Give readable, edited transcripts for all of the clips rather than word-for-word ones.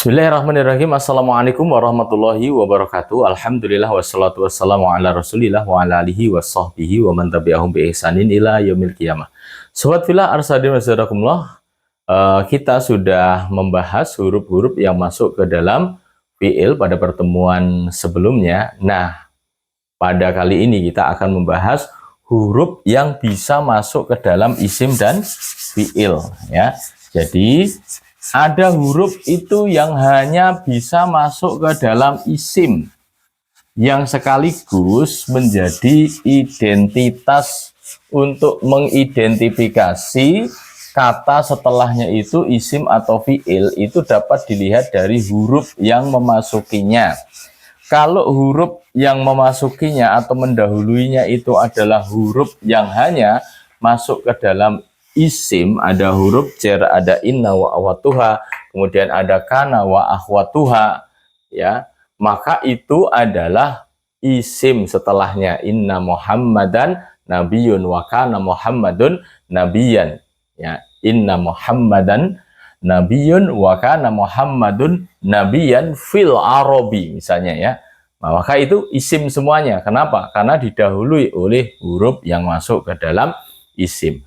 Bismillahirrahmanirrahim. Assalamualaikum warahmatullahi wabarakatuh. Alhamdulillah wassalatu wassalamu ala rasulillah wa ala alihi wa sahbihi wa man tabi'ahum bi ihsanin ila yaumil qiyamah. Sobat fillah arsadin wasadakumullah, kita sudah membahas huruf-huruf yang masuk ke dalam fi'il pada pertemuan sebelumnya. Nah, pada kali ini kita akan membahas huruf yang bisa masuk ke dalam isim dan fi'il, ya. Jadi ada huruf itu yang hanya bisa masuk ke dalam isim, yang sekaligus menjadi identitas untuk mengidentifikasi kata setelahnya itu isim atau fi'il. Itu dapat dilihat dari huruf yang memasukinya. Kalau huruf yang memasukinya atau mendahuluinya itu adalah huruf yang hanya masuk ke dalam isim, ada huruf jar, ada inna wa akhwatuha, kemudian ada kana wa akhwatuha, ya, maka itu adalah isim setelahnya. Inna Muhammadan nabiyun wa kana Muhammadun nabiyan, ya. Inna Muhammadan nabiyun wa kana Muhammadun nabiyan fil arabi, misalnya, ya. Nah, maka itu isim semuanya. Kenapa? Karena didahului oleh huruf yang masuk ke dalam isim.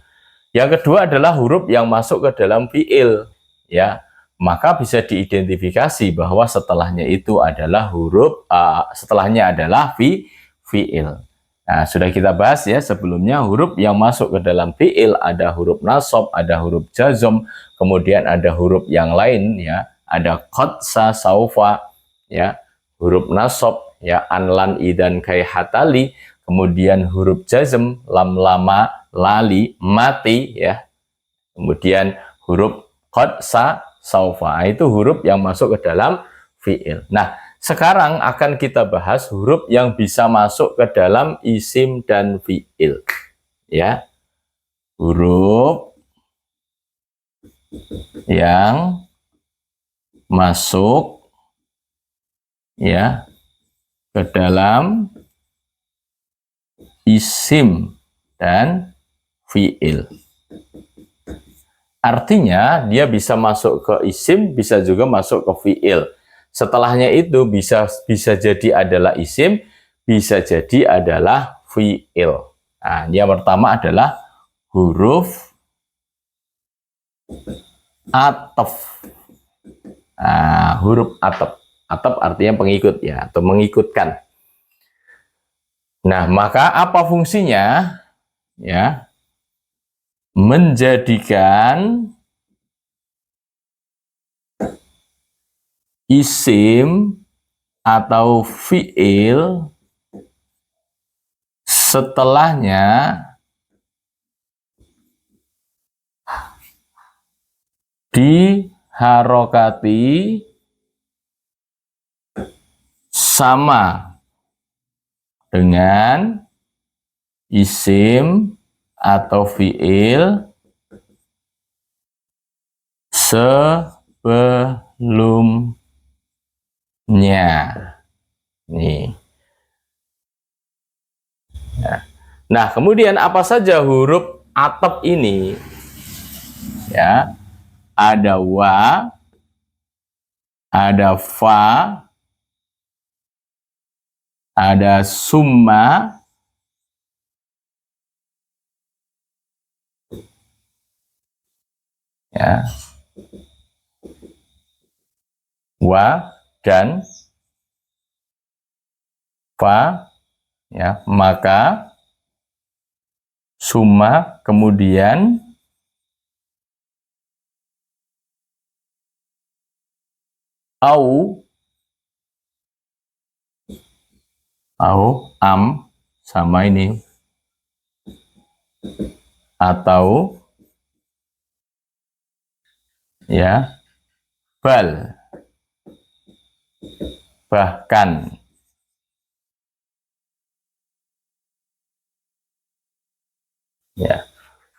Yang kedua adalah huruf yang masuk ke dalam fi'il, ya. Maka bisa diidentifikasi bahwa setelahnya itu adalah huruf, setelahnya adalah fi'il. Nah, sudah kita bahas ya sebelumnya, huruf yang masuk ke dalam fi'il ada huruf nasab, ada huruf jazm, kemudian ada huruf yang lain, ya. Ada qad, sa, saufa, ya. Huruf nasab, ya, an, lan, idan, kai, hatali. Kemudian huruf jazm, lam, lama, lali, mati, ya. Kemudian huruf qad, sa, saufa, itu huruf yang masuk ke dalam fi'il. Nah, sekarang akan kita bahas huruf yang bisa masuk ke dalam isim dan fi'il, ya. Huruf yang masuk, ya, ke dalam isim dan fi'il. Artinya dia bisa masuk ke isim, bisa juga masuk ke fi'il. Setelahnya itu bisa jadi adalah isim, bisa jadi adalah fi'il. Nah, yang pertama adalah huruf ataf. Nah, huruf ataf. Ataf artinya pengikut, ya, atau mengikutkan. Nah, maka apa fungsinya? Ya, menjadikan isim atau fi'il setelahnya diharokati sama dengan isim atau fi'il sebelumnya. Nih. Nah, kemudian apa saja huruf ataf ini? Ya, ada wa, ada fa, ada summa, ya, wa dan fa, ya, maka, summa, kemudian au, am, sama ini, atau, ya, bal, bahkan. Ya,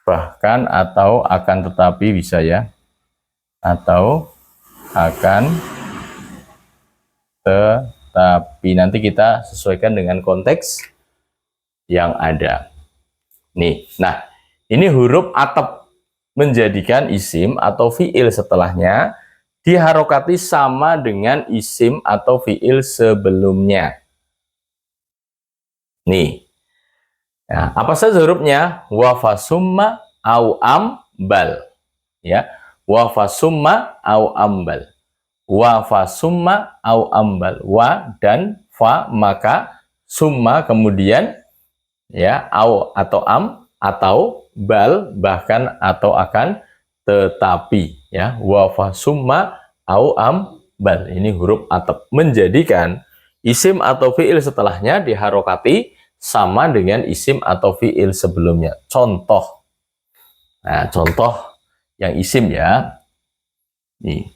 bahkan, atau, akan tetapi bisa, ya, atau akan tetapi, nanti kita sesuaikan dengan konteks yang ada. Nih, nah, ini huruf ataf menjadikan isim atau fi'il setelahnya diharokati sama dengan isim atau fiil sebelumnya. Nih. Nah, apa saja hurufnya? Wa fasumma au ambal. Ya. Wa fasumma au ambal. Wa fasumma au ambal. Wa dan fa, maka summa kemudian ya, au atau am, atau bal bahkan atau akan, tetapi ya. Wa fasumma au am bal, ini huruf ataf, menjadikan isim atau fiil setelahnya diharokati sama dengan isim atau fiil sebelumnya. Contoh, nah contoh yang isim ya, nih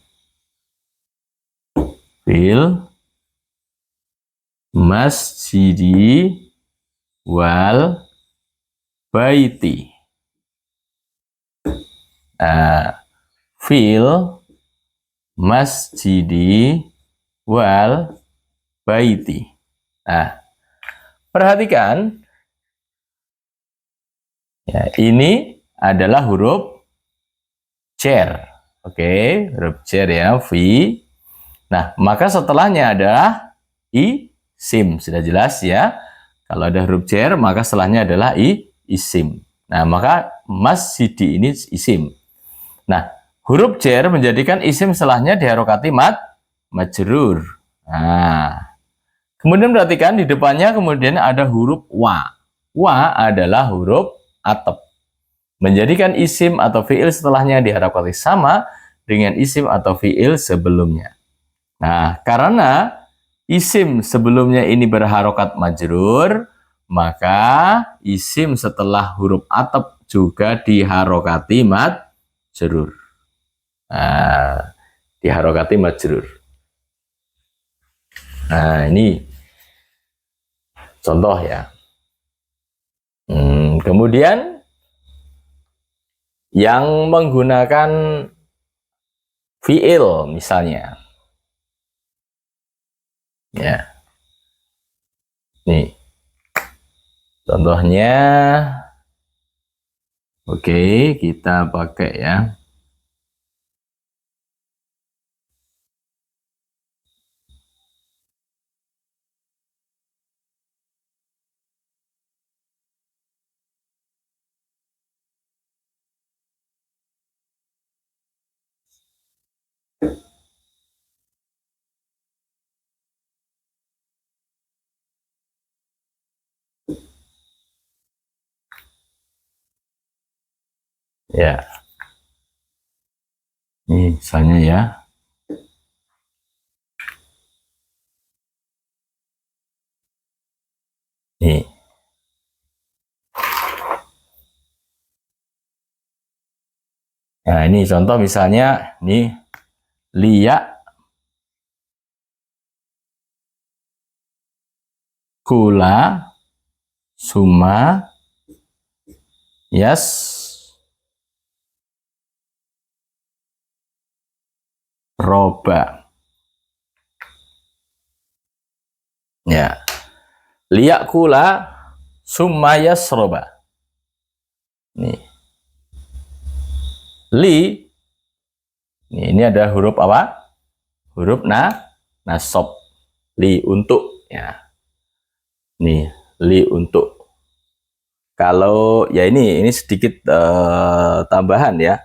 fil masjidi wal baiti. Nah, fil masjidi wal baiti. Nah, perhatikan ya, ini adalah huruf jar. Oke, huruf jar ya, fi. Nah, maka setelahnya adalah isim. Sudah jelas ya. Kalau ada huruf jar, maka setelahnya adalah isim. Nah, maka masjidi ini isim. Nah, huruf jar menjadikan isim setelahnya diharokati majrur. Nah, kemudian perhatikan di depannya kemudian ada huruf wa. Wa adalah huruf ataf, menjadikan isim atau fiil setelahnya diharokati sama dengan isim atau fiil sebelumnya. Nah, karena isim sebelumnya ini berharokat majrur, maka isim setelah huruf ataf juga diharokati majrur. Nah, diharokati majrur. Nah, ini contoh ya. Kemudian yang menggunakan fiil misalnya. Ya. Nih. Contohnya, oke, kita pakai ya. Ya. Nih, misalnya ya. Nih. Nah, ini contoh misalnya nih, liya kula suma yas roba. Ya. Liya kula suma yas roba. Nih. Li. Nih, ini ada huruf apa? Huruf nasab. Li untuk ya. Nih, li untuk. Kalau ya ini sedikit tambahan ya.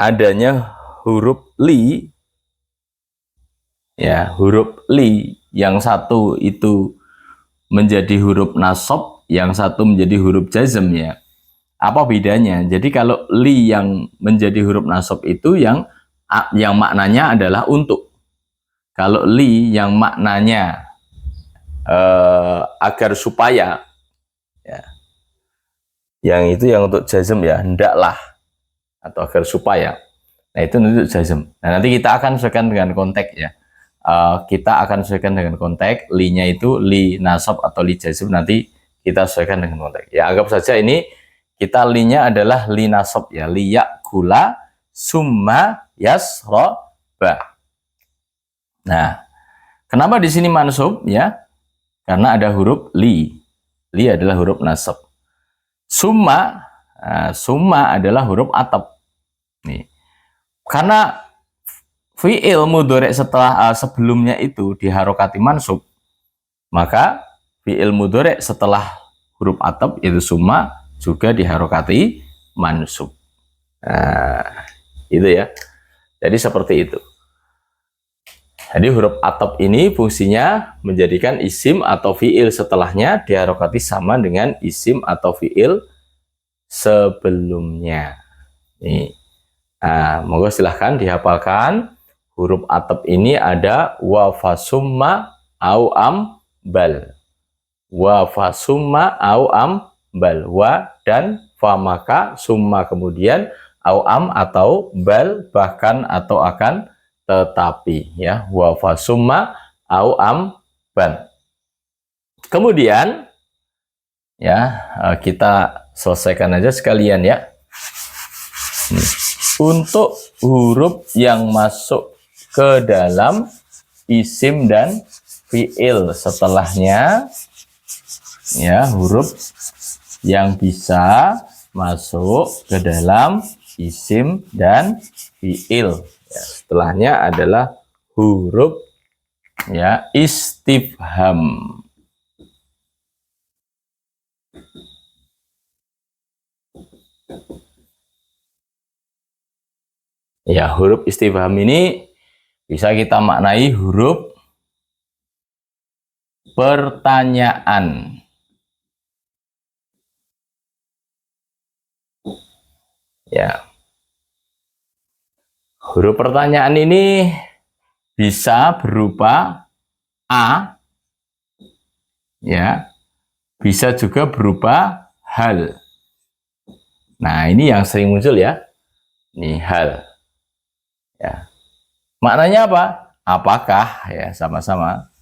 Adanya huruf li ya, huruf li yang satu itu menjadi huruf nasab, yang satu menjadi huruf jazm ya. Apa bedanya? Jadi kalau li yang menjadi huruf nasab itu yang maknanya adalah untuk. Kalau li yang maknanya agar supaya ya, yang itu yang untuk jazm ya, hendaklah atau agar supaya. Nah, itu untuk jazm. Nah, nanti kita akan sesuaikan dengan konteks ya. Kita akan sesuaikan dengan konteks, li-nya itu li nasab atau li jazm, nanti kita sesuaikan dengan konteks. Ya, anggap saja ini kita li-nya adalah li nasab ya, li yakula summa yasroba. Nah, kenapa di sini mansub ya? Karena ada huruf li. Li adalah huruf nasab. Summa, summa adalah huruf ataf. Nih. Karena fi'il mudhari' setelah sebelumnya itu diharokati mansub, maka fi'il mudhari' setelah huruf ataf yaitu summa juga diharokati mansub. Nah, itu ya. Jadi seperti itu. Jadi huruf ataf ini fungsinya menjadikan isim atau fi'il setelahnya diharokati sama dengan isim atau fi'il sebelumnya. Nih. Nah, monggo silahkan dihafalkan. Huruf ataf ini ada wa fasumma au am bal. Wa fasumma au am bal. Wa dan fa maka, summa kemudian, au am atau bal bahkan atau akan, tetapi ya, wa fasumma au am bal. Kemudian ya kita selesaikan aja sekalian ya. Untuk huruf yang masuk ke dalam isim dan fi'il setelahnya, ya, huruf yang bisa masuk ke dalam isim dan fi'il, ya, setelahnya adalah huruf ya istifham. Ya, huruf istifham ini bisa kita maknai huruf pertanyaan. Ya. Huruf pertanyaan ini bisa berupa a, ya, bisa juga berupa hal. Nah, ini yang sering muncul ya. Ini hal. Ya. Maknanya apa? Apakah, ya, sama-sama.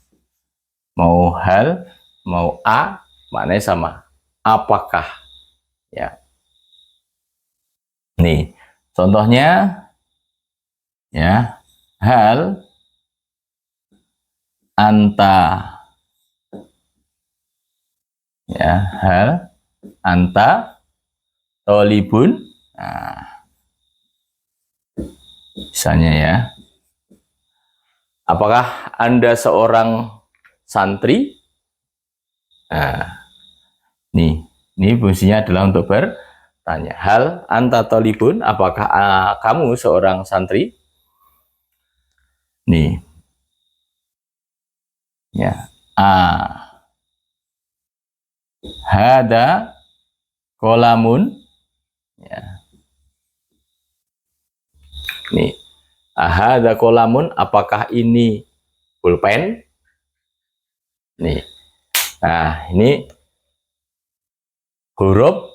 Mau hal, mau a, maknanya sama. Apakah? Ya. Nih, contohnya ya, hal anta, ya, hal anta tolibun. Nah, misalnya ya, apakah Anda seorang santri? Nah, ini fungsinya adalah untuk bertanya. Hal anta tolibun, apakah kamu seorang santri? Nih, ya, hada kolamun, ya. Nih, hada kolamun, apakah ini pulpen? Nih, nah ini huruf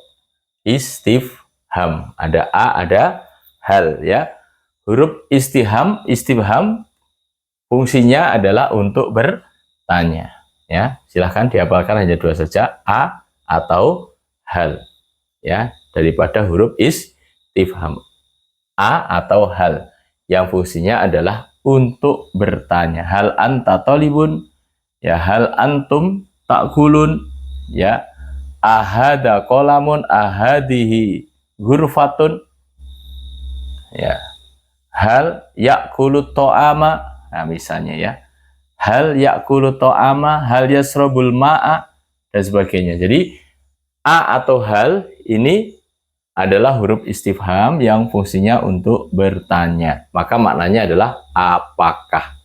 istifham, ada a, ada hal, ya. Huruf istifham fungsinya adalah untuk bertanya, ya. Silahkan dihafalkan hanya dua saja, a atau hal, ya, daripada huruf istifham, a atau hal yang fungsinya adalah untuk bertanya. Hal anta tolibun, ya, hal antum takulun, ya, ahada kolamun, ahadihi ghurfatun, ya, hal yakulu to'ama. Nah, misalnya ya, hal yakulu to'ama, hal yasrobul ma'a, dan sebagainya. Jadi a atau hal ini adalah huruf istifham yang fungsinya untuk bertanya. Maka maknanya adalah apakah.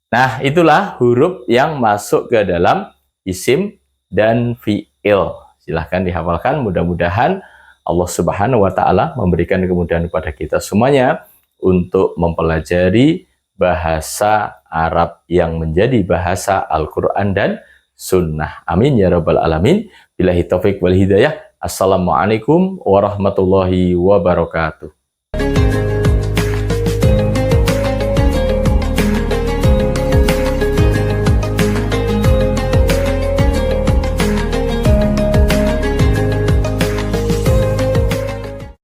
Nah, itulah huruf yang masuk ke dalam isim dan fi'il. Silahkan dihafalkan, mudah-mudahan Allah Subhanahu wa Ta'ala memberikan kemudahan kepada kita semuanya untuk mempelajari bahasa Arab yang menjadi bahasa Al-Quran dan Sunnah. Amin ya Rabbal Alamin. Billahi taufiq wal hidayah. Assalamualaikum warahmatullahi wabarakatuh.